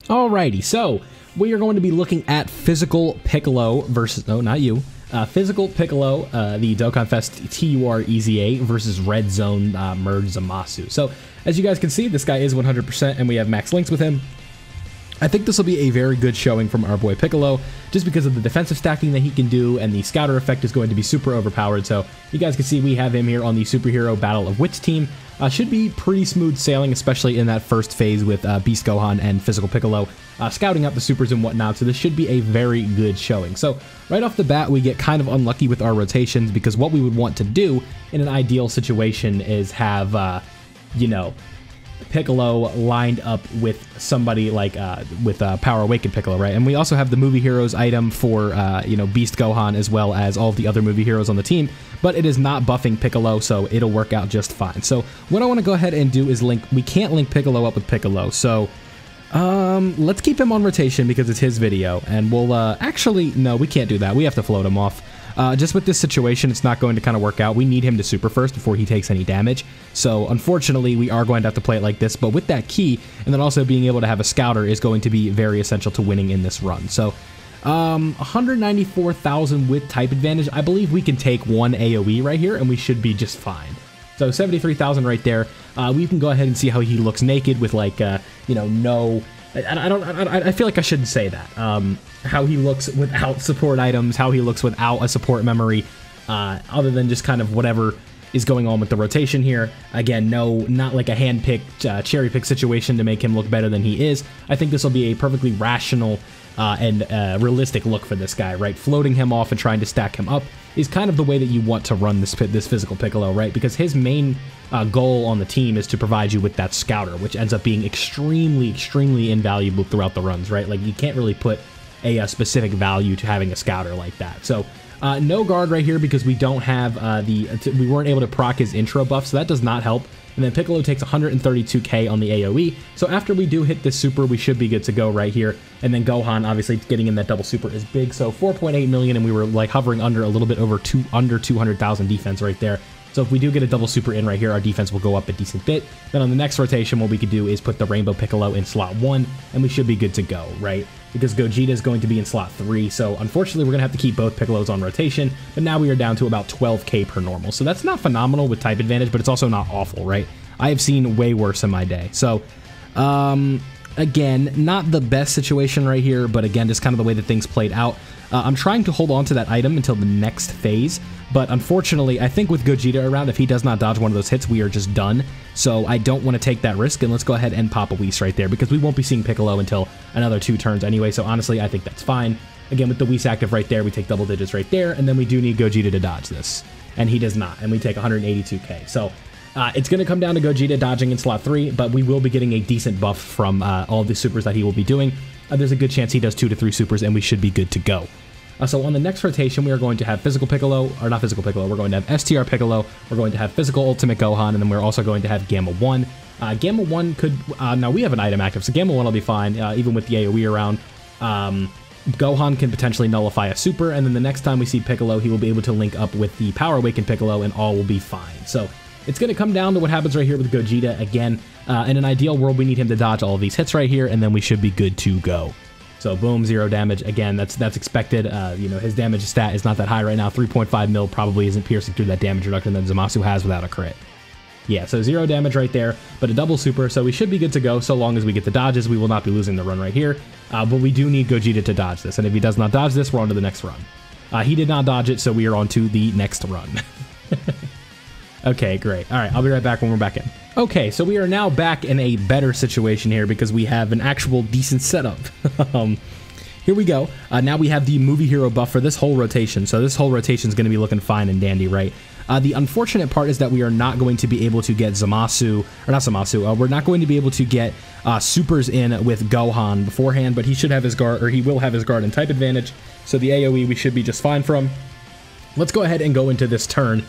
Alrighty, so we are going to be looking at Physical Piccolo versus, no, not you, Physical Piccolo, the Dokkan Fest PHY EZA versus Red Zone Merge ZAMASU. So, as you guys can see, this guy is 100%, and we have max links with him. I think this will be a very good showing from our boy Piccolo, just because of the defensive stacking that he can do, and the scouter effect is going to be super overpowered. So you guys can see we have him here on the Superhero Battle of Wits team. Should be pretty smooth sailing, especially in that first phase with Beast Gohan and Physical Piccolo scouting out the supers and whatnot. So this should be a very good showing. So right off the bat, we get kind of unlucky with our rotations, because what we would want to do in an ideal situation is have, you know, Piccolo lined up with somebody like with Power Awakened Piccolo, right? And we also have the Movie Heroes item for you know, Beast Gohan, as well as all of the other movie heroes on the team, but it is not buffing Piccolo, so it'll work out just fine. So what I want to go ahead and do is link, we can't link Piccolo up with Piccolo, so let's keep him on rotation because it's his video, and we'll actually, no, we can't do that. We have to float him off. Just with this situation, it's not going to kind of work out. We need him to super first before he takes any damage. So unfortunately, we are going to have to play it like this. But with that key, and then also being able to have a scouter, is going to be very essential to winning in this run. So 194,000 with type advantage. I believe we can take one AoE right here, and we should be just fine. So 73,000 right there. We can go ahead and see how he looks naked with, like, you know, no... I feel like I shouldn't say that. How he looks without support items, how he looks without a support memory, other than just kind of whatever is going on with the rotation here. Again, no, not like a hand-picked, cherry-pick situation to make him look better than he is. I think this will be a perfectly rational and realistic look for this guy, right? Floating him off and trying to stack him up is kind of the way that you want to run this Physical Piccolo, right? Because his main goal on the team is to provide you with that scouter, which ends up being extremely, extremely invaluable throughout the runs, right? Like, you can't really put a specific value to having a scouter like that. So no guard right here because we don't have we weren't able to proc his intro buff, so that does not help. And then Piccolo takes 132k on the AoE. So after we do hit this super, we should be good to go right here. And then Gohan, obviously, getting in that double super is big. So 4.8 million, and we were like hovering under a little bit over under 200,000 defense right there. So if we do get a double super in right here, our defense will go up a decent bit. Then on the next rotation, what we could do is put the Rainbow Piccolo in slot 1, and we should be good to go, right? Because Gogeta is going to be in slot 3, so unfortunately we're going to have to keep both Piccolos on rotation, but now we are down to about 12k per normal. So that's not phenomenal with type advantage, but it's also not awful, right? I have seen way worse in my day. So, again, not the best situation right here, but again, just kind of the way that things played out. I'm trying to hold on to that item until the next phase, but unfortunately, I think with Gogeta around, if he does not dodge one of those hits, we are just done. So I don't want to take that risk, and let's go ahead and pop a Whis right there, because we won't be seeing Piccolo until another 2 turns anyway, so honestly, I think that's fine. Again, with the Whis active right there, we take double digits right there, and then we do need Gogeta to dodge this, and he does not, and we take 182k. So it's going to come down to Gogeta dodging in slot 3, but we will be getting a decent buff from all the supers that he will be doing. There's a good chance he does 2 to 3 supers, and we should be good to go. So on the next rotation, we are going to have Physical Piccolo, or not Physical Piccolo, we're going to have STR Piccolo, we're going to have Physical Ultimate Gohan, and then we're also going to have Gamma 1. Gamma 1 could, now we have an item active, so Gamma 1 will be fine, even with the AoE around. Gohan can potentially nullify a super, and then the next time we see Piccolo, he will be able to link up with the Power Awakened Piccolo, and all will be fine. So it's going to come down to what happens right here with Gogeta. Again, in an ideal world, we need him to dodge all of these hits right here, and then we should be good to go. So boom, 0 damage. Again, that's expected. You know, his damage stat is not that high right now. 3.5 mil probably isn't piercing through that damage reduction that ZAMASU has without a crit. Yeah, so 0 damage right there, but a double super, so we should be good to go so long as we get the dodges. We will not be losing the run right here, but we do need Gogeta to dodge this, and if he does not dodge this, we're on to the next run. He did not dodge it, so we are on to the next run. Okay, great. All right, I'll be right back when we're back in. Okay, so we are now back in a better situation here because we have an actual decent setup. Here we go. Now we have the movie hero buff for this whole rotation. So this whole rotation is going to be looking fine and dandy, right? The unfortunate part is that we are not going to be able to get ZAMASU, or not ZAMASU, we're not going to be able to get supers in with Gohan beforehand, but he should have his guard, or he will have his guard and type advantage. So the AoE we should be just fine from. Let's go ahead and go into this turn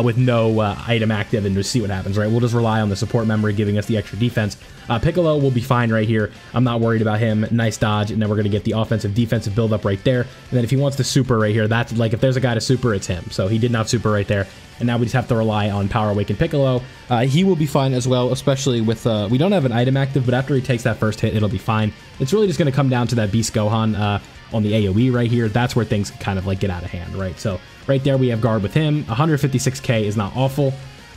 with no item active and just see what happens, right? We'll just rely on the support memory giving us the extra defense. Piccolo will be fine right here. I'm not worried about him. Nice dodge, and then we're going to get the offensive defensive build up right there. And then if he wants to super right here, that's like, if there's a guy to super, it's him. So he did not super right there. And now we just have to rely on Power Awakened Piccolo. He will be fine as well, especially with, we don't have an item active, but after he takes that first hit, it'll be fine. it's really just going to come down to that Beast Gohan on the AoE right here. That's where things kind of like get out of hand, right? So right there we have guard with him. 156k is not awful.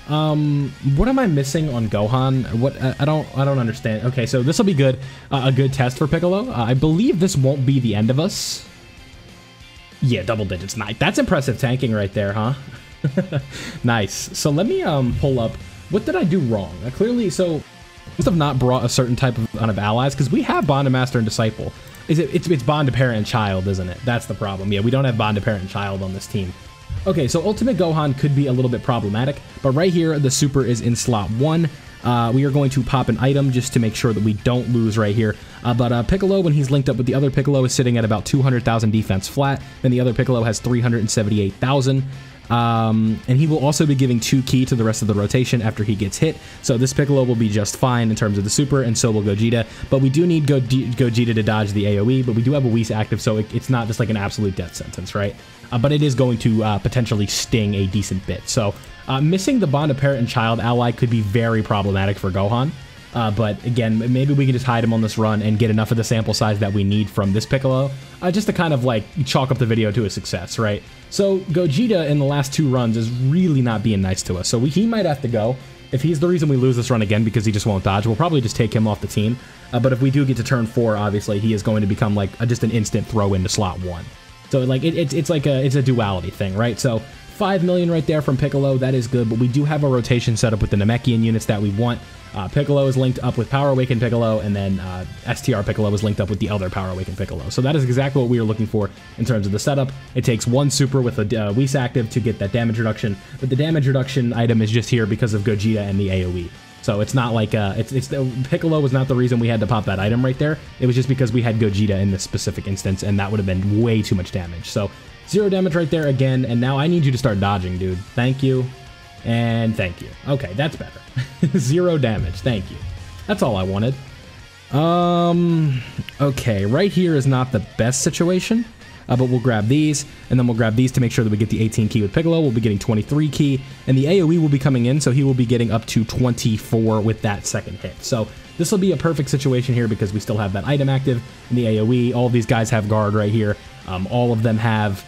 What am I missing on Gohan? What I don't understand. Okay, so this will be good. A good test for Piccolo. I believe this won't be the end of us. Yeah, double digits. Nice. That's impressive tanking right there, huh? Nice. So let me pull up. What did I do wrong? Clearly, so must have not brought a certain type of allies, because we have Bond to Master and Disciple. It's Bond to Parent and Child, isn't it? That's the problem. Yeah, we don't have Bond to Parent and Child on this team. Okay, so Ultimate Gohan could be a little bit problematic, but right here, the Super is in slot 1. We are going to pop an item just to make sure that we don't lose right here. But Piccolo, when he's linked up with the other Piccolo, is sitting at about 200,000 defense flat. Then the other Piccolo has 378,000. And he will also be giving 2 ki to the rest of the rotation after he gets hit. So this Piccolo will be just fine in terms of the Super, and so will Gogeta. But we do need Gogeta to dodge the AoE, but we do have a Whis active, so it's not just like an absolute death sentence, right? But it is going to potentially sting a decent bit. So missing the Bond of Parent and Child ally could be very problematic for Gohan. But again, maybe we can just hide him on this run and get enough of the sample size that we need from this Piccolo, just to kind of like chalk up the video to a success, right? So Gogeta in the last 2 runs is really not being nice to us, so he might have to go. If he's the reason we lose this run again because he just won't dodge, we'll probably just take him off the team. But if we do get to turn 4, obviously he is going to become like just an instant throw into slot 1. So like it's like it's a duality thing, right? So 5 million right there from Piccolo, that is good, but we do have a rotation set up with the Namekian units that we want. Piccolo is linked up with Power Awakened Piccolo, and then STR Piccolo is linked up with the other Power Awakened Piccolo. So that is exactly what we are looking for in terms of the setup. It takes 1 Super with a Whis active to get that damage reduction, but the damage reduction item is just here because of Gogeta and the AoE. So it's not like Piccolo was not the reason we had to pop that item right there. It was just because we had Gogeta in this specific instance, and that would have been way too much damage. So 0 damage right there again, and now I need you to start dodging, dude. Thank you. And thank you. Okay, that's better. 0 damage. Thank you. That's all I wanted. Okay, right here is not the best situation, but we'll grab these, and then we'll grab these to make sure that we get the 18 ki with Piccolo. We'll be getting 23 ki, and the AoE will be coming in, so he will be getting up to 24 with that second hit. So this will be a perfect situation here because we still have that item active in the AoE. All of these guys have guard right here. All of them have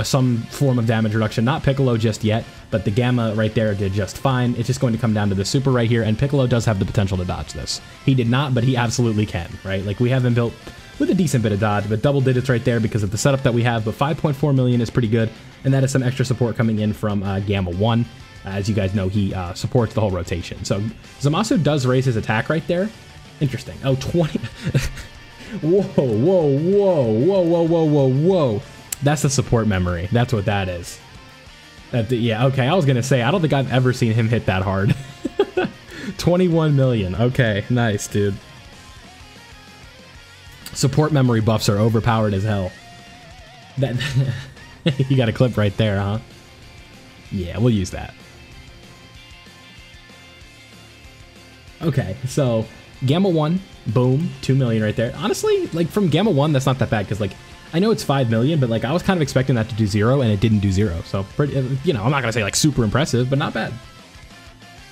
some form of damage reduction. Not Piccolo just yet, but the Gamma right there did just fine. It's just going to come down to the Super right here, and Piccolo does have the potential to dodge this. He did not, but he absolutely can, right? Like, we have him built with a decent bit of dodge, but double digits right there because of the setup that we have, but 5.4 million is pretty good, and that is some extra support coming in from Gamma 1. As you guys know, he supports the whole rotation. So Zamasu does raise his attack right there. Interesting. Oh, 20... Whoa, whoa, whoa, whoa, whoa, whoa, whoa, whoa. That's the support memory. That's what that is. Yeah, okay, I was going to say, I don't think I've ever seen him hit that hard. 21 million. Okay, nice, dude. Support memory buffs are overpowered as hell. That you got a clip right there, huh? Yeah, we'll use that. Okay, so Gamma 1, boom, 2 million right there. Honestly, like, from Gamma 1, that's not that bad, because, like, I know it's 5 million, but like I was kind of expecting that to do 0, and it didn't do 0. So, pretty, you know, I'm not gonna say like super impressive, but not bad.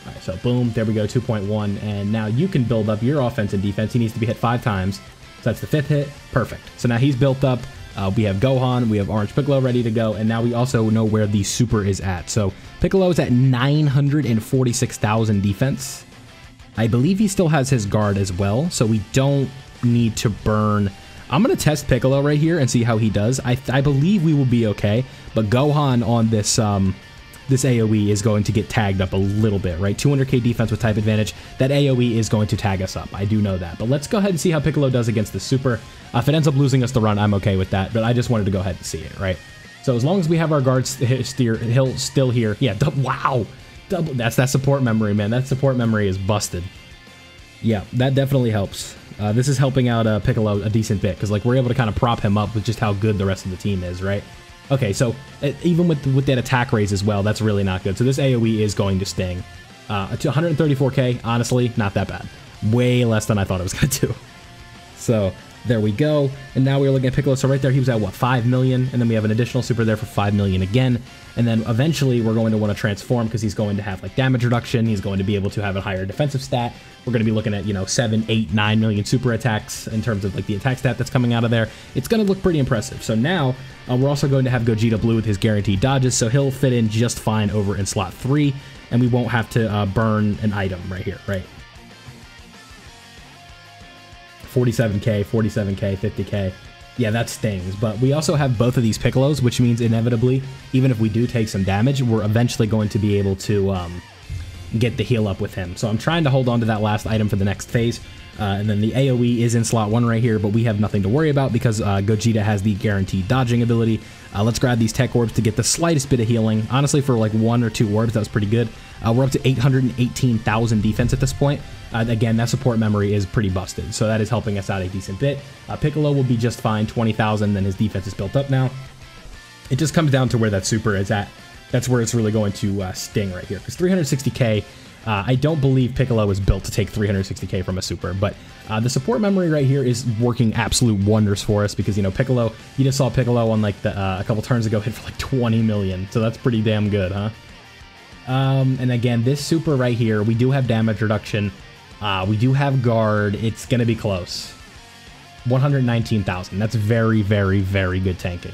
All right, so boom, there we go, 2.1, and now you can build up your offense and defense. He needs to be hit 5 times, so that's the 5th hit. Perfect. So now he's built up. We have Gohan, we have Orange Piccolo ready to go, and now we also know where the Super is at. So Piccolo's at 946,000 defense. I believe he still has his guard as well, so we don't need to burn. I'm going to test Piccolo right here and see how he does. I believe we will be okay, but Gohan on this this AoE is going to get tagged up a little bit, right? 200k defense with type advantage. That AoE is going to tag us up. I do know that, but let's go ahead and see how Piccolo does against the Super. If it ends up losing us the run, I'm okay with that, but I just wanted to go ahead and see it, right? So as long as we have our guards still here. Yeah, wow. That's that support memory, man. That support memory is busted. Yeah, that definitely helps. This is helping out Piccolo a decent bit, because like we're able to kind of prop him up with just how good the rest of the team is, right? Okay, so even with that attack raise as well, that's really not good. So this AoE is going to sting. To 134k, honestly, not that bad. Way less than I thought it was going to do. So There we go. And now we're looking at Piccolo. So right there, he was at, what, 5 million? And then we have an additional super there for 5 million again. And then eventually we're going to want to transform because he's going to have, like, damage reduction. He's going to be able to have a higher defensive stat. We're going to be looking at, you know, 7, 8, 9 million super attacks in terms of, like, the attack stat that's coming out of there. It's going to look pretty impressive. So now we're also going to have Gogeta Blue with his guaranteed dodges. So he'll fit in just fine over in slot 3. And we won't have to burn an item right here, right? 47k, 47k, 50k. Yeah, that stings. But we also have both of these Piccolos, which means inevitably, even if we do take some damage, we're eventually going to be able to get the heal up with him. So I'm trying to hold on to that last item for the next phase. And then the AoE is in slot 1 right here, but we have nothing to worry about because Gogeta has the guaranteed dodging ability. Let's grab these tech orbs to get the slightest bit of healing. Honestly, for like 1 or 2 orbs, that was pretty good. We're up to 818,000 defense at this point. Again, that support memory is pretty busted, so that is helping us out a decent bit. Piccolo will be just fine, 20,000, then his defense is built up now. It just comes down to where that super is at. That's where it's really going to sting right here, because 360k, I don't believe Piccolo is built to take 360k from a super, but the support memory right here is working absolute wonders for us because, you know, Piccolo, you just saw Piccolo on like a couple turns ago hit for like 20 million, so that's pretty damn good, huh? And again, this super right here, we do have damage reduction, we do have guard, it's gonna be close. 119,000, that's very, very, very good tanking.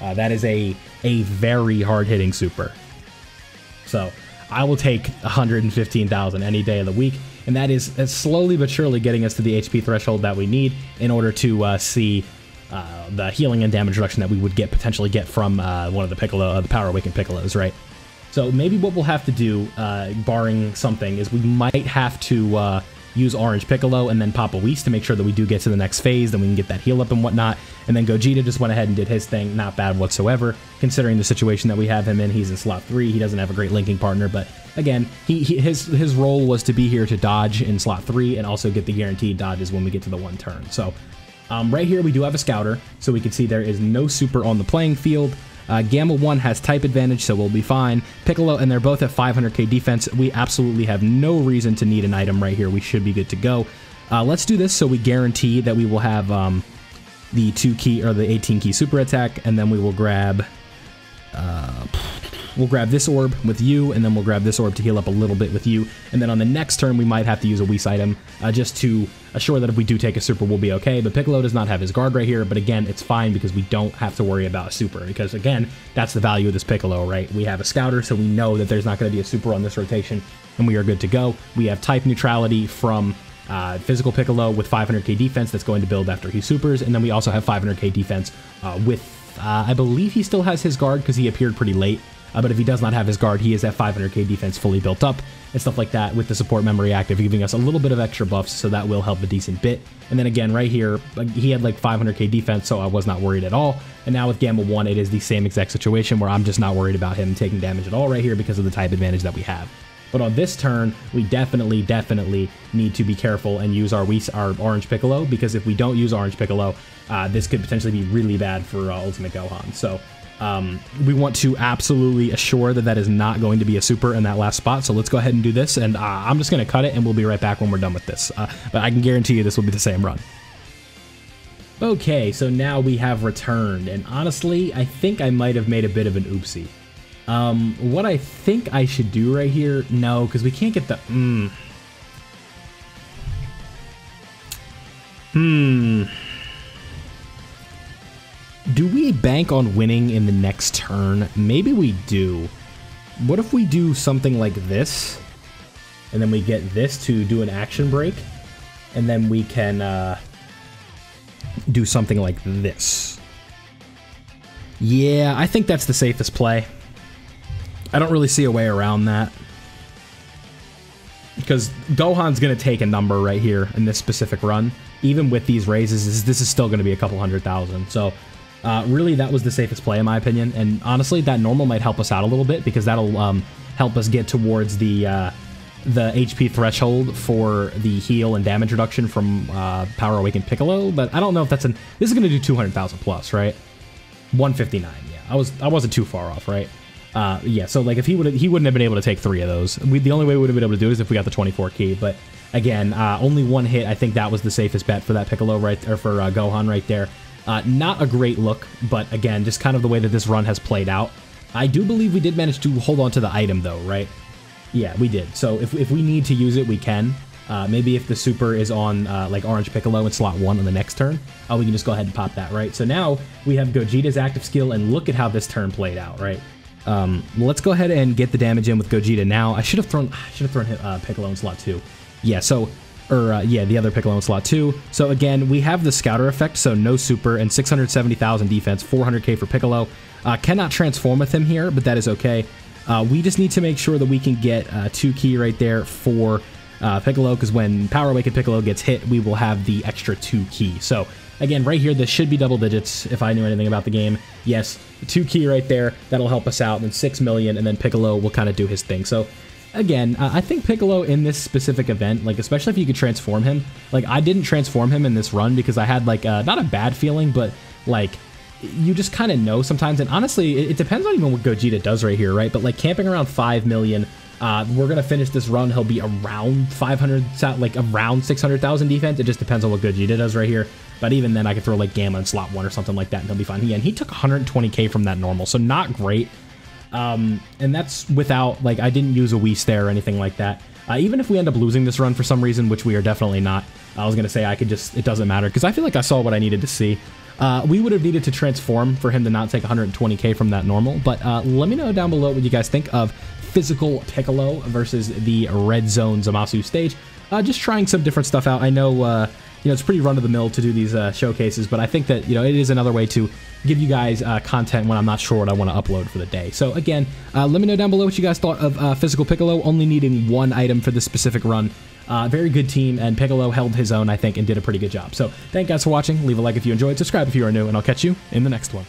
That is a very hard-hitting super. So I will take 115,000 any day of the week, and that is slowly but surely getting us to the HP threshold that we need in order to see the healing and damage reduction that we would potentially get from one of the the Power Awakened Piccolos, right? So maybe what we'll have to do, barring something, is we might have to use Orange Piccolo and then pop a Whis to make sure that we do get to the next phase, then we can get that heal up and whatnot. And then Gogeta just went ahead and did his thing, not bad whatsoever, considering the situation that we have him in. He's in slot 3, he doesn't have a great linking partner, but again, his role was to be here to dodge in slot 3 and also get the guaranteed dodges when we get to the 1 turn. So right here we do have a Scouter, so we can see there is no super on the playing field. Gamma 1 has type advantage, so we'll be fine. Piccolo, and they're both at 500k defense. We absolutely have no reason to need an item right here. We should be good to go. Let's do this so we guarantee that we will have the 2 key or the 18 key super attack, and then we will grab this orb with you, and then we'll grab this orb to heal up a little bit with you, and then on the next turn we might have to use a Whis item just to assure that if we do take a super we'll be okay. But Piccolo does not have his guard right here, but again, it's fine because we don't have to worry about a super, because again, that's the value of this Piccolo, right? We have a Scouter, so we know that there's not going to be a super on this rotation, and we are good to go. We have type neutrality from Physical Piccolo with 500k defense that's going to build after he supers, and then we also have 500k defense with, I believe he still has his guard because he appeared pretty late. But if he does not have his guard, he is at 500k defense fully built up and stuff like that with the support memory active, giving us a little bit of extra buffs, so that will help a decent bit. And then again, right here, he had like 500k defense, so I was not worried at all. And now with Gamma 1, it is the same exact situation where I'm just not worried about him taking damage at all right here because of the type advantage that we have. But on this turn, we definitely need to be careful and use our Orange Piccolo, because if we don't use Orange Piccolo, this could potentially be really bad for Ultimate Gohan. So we want to absolutely assure that that is not going to be a super in that last spot. So let's go ahead and do this, and I'm just going to cut it, and we'll be right back when we're done with this. But I can guarantee you this will be the same run. Okay, so now we have returned, and honestly, I think I might have made a bit of an oopsie. What I think I should do right here, no, because we can't get the, Do we bank on winning in the next turn? Maybe we do. What if we do something like this, and then we get this to do an action break, and then we can do something like this? Yeah, I think that's the safest play. I don't really see a way around that, because Gohan's going to take a number right here in this specific run. Even with these raises, this is still going to be a couple 100,000. So really, that was the safest play in my opinion. And honestly, that normal might help us out a little bit, because that'll help us get towards the HP threshold for the heal and damage reduction from Power Awakened Piccolo. But I don't know if that's this is going to do 200,000 plus, right? 159. Yeah, I wasn't too far off, right? Yeah, so like if he wouldn't have been able to take 3 of those. The only way we would have been able to do it is if we got the 24 key. But again, only one hit. I think that was the safest bet for that Piccolo or for Gohan right there. Not a great look, but again, just kind of the way that this run has played out. I do believe we did manage to hold on to the item though, right? Yeah, we did. So if we need to use it, we can. Maybe if the super is on like Orange Piccolo in slot 1 on the next turn, we can just go ahead and pop that, right? So now we have Gogeta's active skill, and look at how this turn played out, right? Let's go ahead and get the damage in with Gogeta now. I should have thrown Piccolo in slot 2. Yeah, so, yeah, the other Piccolo in slot 2. So again, we have the Scouter effect, so no super, and 670,000 defense, 400k for Piccolo. Cannot transform with him here, but that is okay. We just need to make sure that we can get 2 key right there for Piccolo, because when Power Awakened Piccolo gets hit, we will have the extra 2 key. So again, right here, this should be double digits if I knew anything about the game. Yes, 2 key right there, that'll help us out, and then 6 million, and then Piccolo will kind of do his thing. So again, I think Piccolo in this specific event, like especially if you could transform him, like I didn't transform him in this run because I had like not a bad feeling, but like you just kind of know sometimes, and honestly, it depends on even what Gogeta does right here, right? But like camping around 5 million, we're gonna finish this run. He'll be around 500, like around 600,000 defense. It just depends on what Gogeta does right here. But even then, I could throw like Gamma in slot 1 or something like that, and he'll be fine. He took 120k from that normal, so not great. And that's without like I didn't use a Whis there or anything like that. Even if we end up losing this run for some reason, which we are definitely not, I was gonna say I could just it doesn't matter because I feel like I saw what I needed to see. We would have needed to transform for him to not take 120k from that normal, but let me know down below what you guys think of Physical Piccolo versus the Red Zone Zamasu stage. Just trying some different stuff out. I know, you know, it's pretty run-of-the-mill to do these showcases, but I think that, you know, it is another way to give you guys content when I'm not sure what I want to upload for the day. So again, let me know down below what you guys thought of Physical Piccolo, only needing 1 item for this specific run. Very good team, and Piccolo held his own, I think, and did a pretty good job. So thank you guys for watching. Leave a like if you enjoyed, subscribe if you are new, and I'll catch you in the next one.